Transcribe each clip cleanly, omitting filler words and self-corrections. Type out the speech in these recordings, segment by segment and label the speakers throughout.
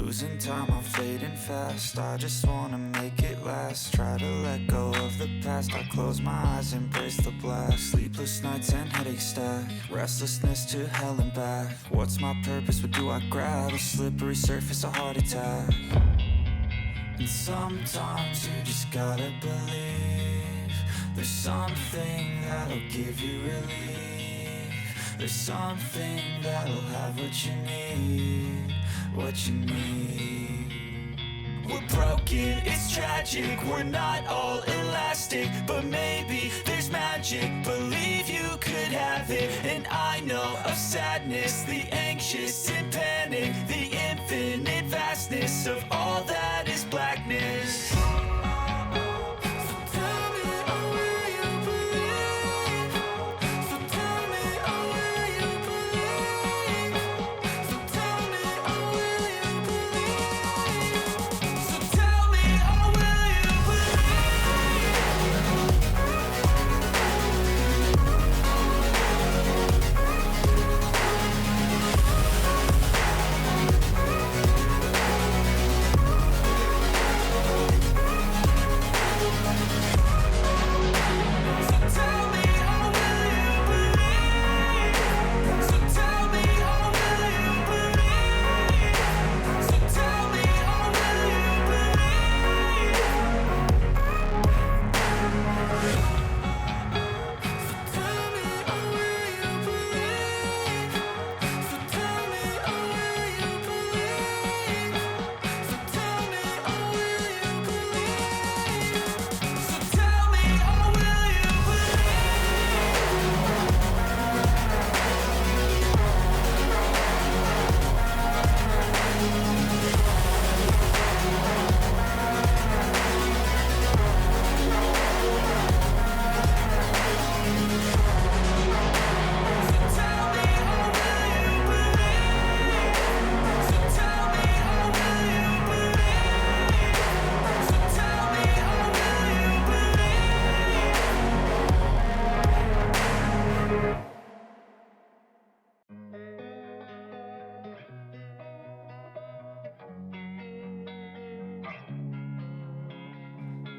Speaker 1: Losing time, I'm fading fast. I just wanna make it last. Try to let go of the past. I close my eyes, embrace the blast. Sleepless nights and headaches stack. Restlessness to hell and back. What's my purpose? What do I grab? A slippery surface, a heart attack. And sometimes you just gotta believe there's something that'll give you relief. There's something that'll have what you need. What you need. We're broken, it's tragic. We're not all elastic, but maybe there's magic. Believe you could have it. And I know of sadness, the anxious and panic, the infinite vastness of all that is blackness.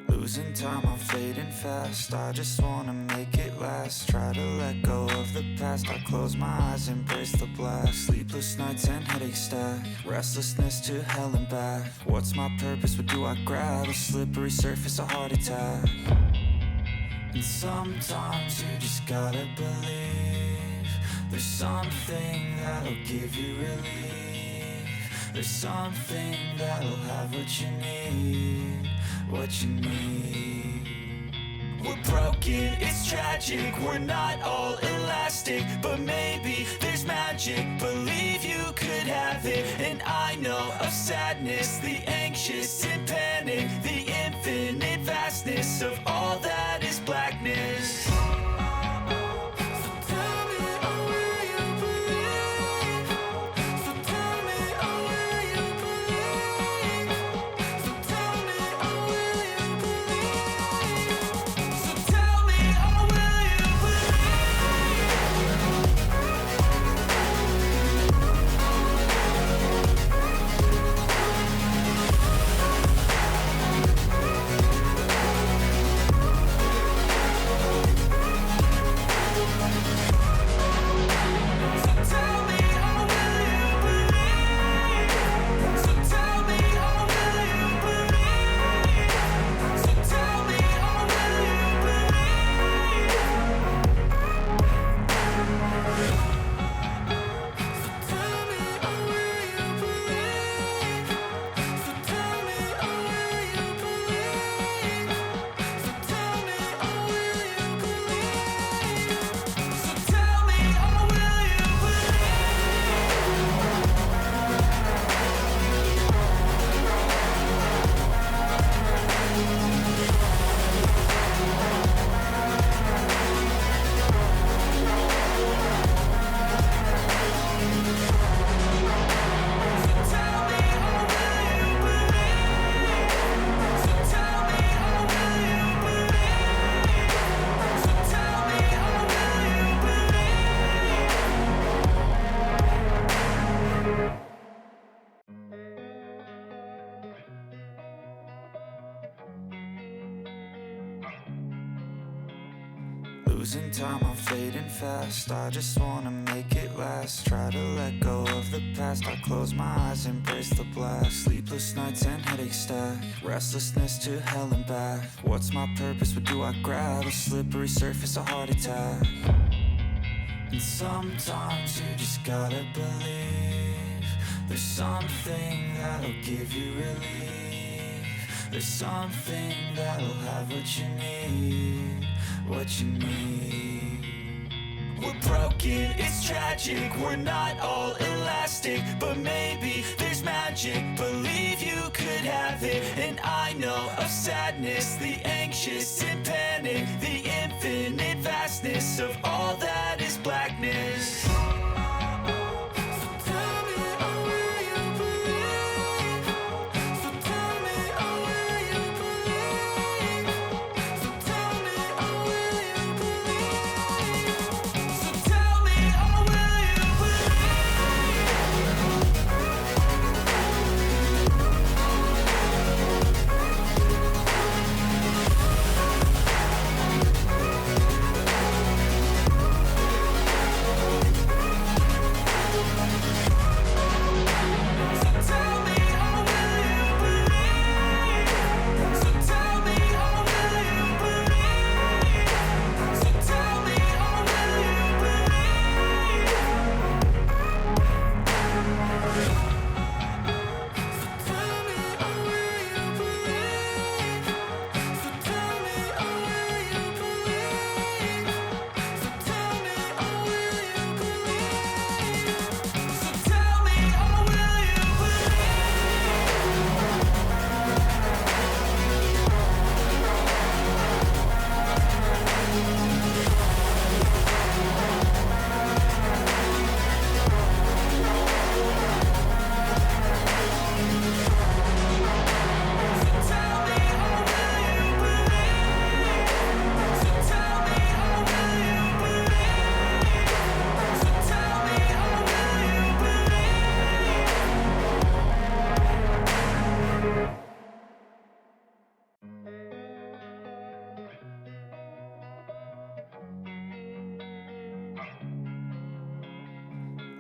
Speaker 1: Losing time, I'm fading fast. I just wanna make it last. Try to let go of the past. I close my eyes, embrace the blast. Sleepless nights and headaches stack. Restlessness to hell and back. What's my purpose? What do I grab? A slippery surface, a heart attack. And sometimes you just gotta believe there's something that'll give you relief. There's something that'll have what you need. What you need. We're broken, it's tragic. We're not all elastic, but maybe there's magic. Believe you could have it. And I know of sadness, the anxious and panic, the infinite vastness of all that is blackness. Losing time, I'm fading fast. I just wanna make it last. Try to let go of the past. I close my eyes, embrace the blast. Sleepless nights and headaches stack. Restlessness to hell and back. What's my purpose? What do I grab? A slippery surface, a heart attack. And sometimes you just gotta believe there's something that'll give you relief. There's something that'll have what you need. What you need. We're broken, it's tragic. We're not all elastic, but maybe there's magic. Believe you could have it. And I know of sadness, the anxious and panic, the infinite vastness of all that is blackness.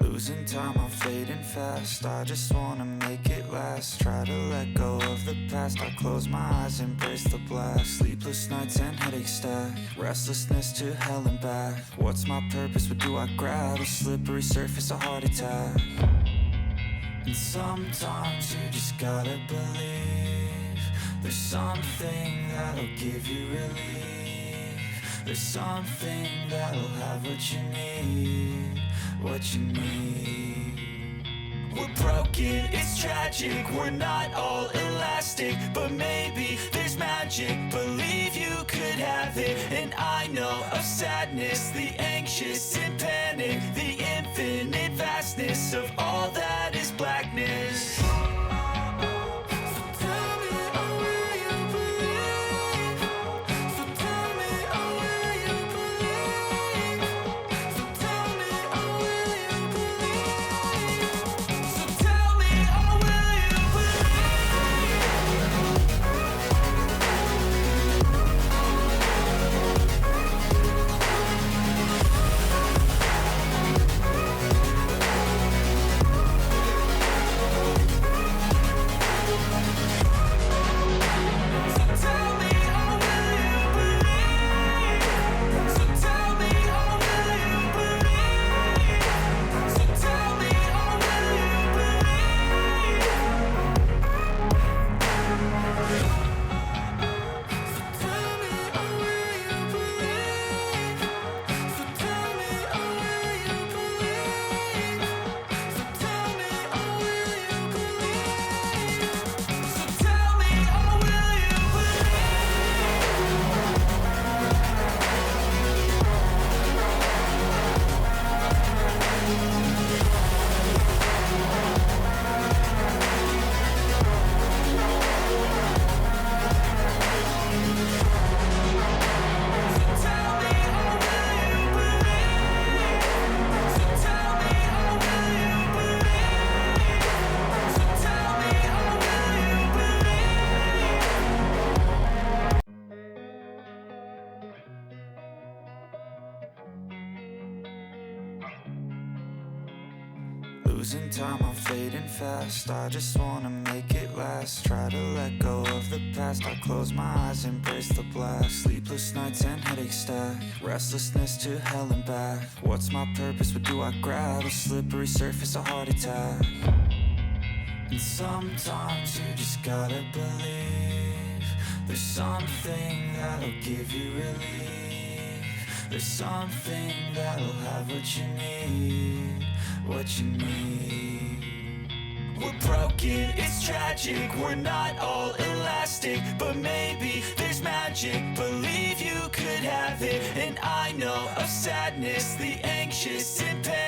Speaker 1: Losing time, I'm fading fast. I just wanna make it last. Try to let go of the past. I close my eyes, embrace the blast. Sleepless nights and headaches stack. Restlessness to hell and back. What's my purpose? What do I grab? A slippery surface, a heart attack. And sometimes you just gotta believe there's something that'll give you relief. There's something that'll have what you need. What you need. We're broken, it's tragic. We're not all elastic, but maybe there's magic. Believe you could have it. And I know of sadness, the anxious and panic, the infinite vastness of all that is blackness. losing time, I'm fading fast. I just wanna make it last. Try to let go of the past. I close my eyes, embrace the blast. Sleepless nights and headaches stack. Restlessness to hell and back. What's my purpose? What do I grab? A slippery surface, a heart attack. And sometimes you just gotta believe there's something that'll give you relief. There's something that'll have what you need, what you need. We're broken, it's tragic, we're not all elastic, but maybe there's magic. Believe you could have it, and I know of sadness, the anxious and pain.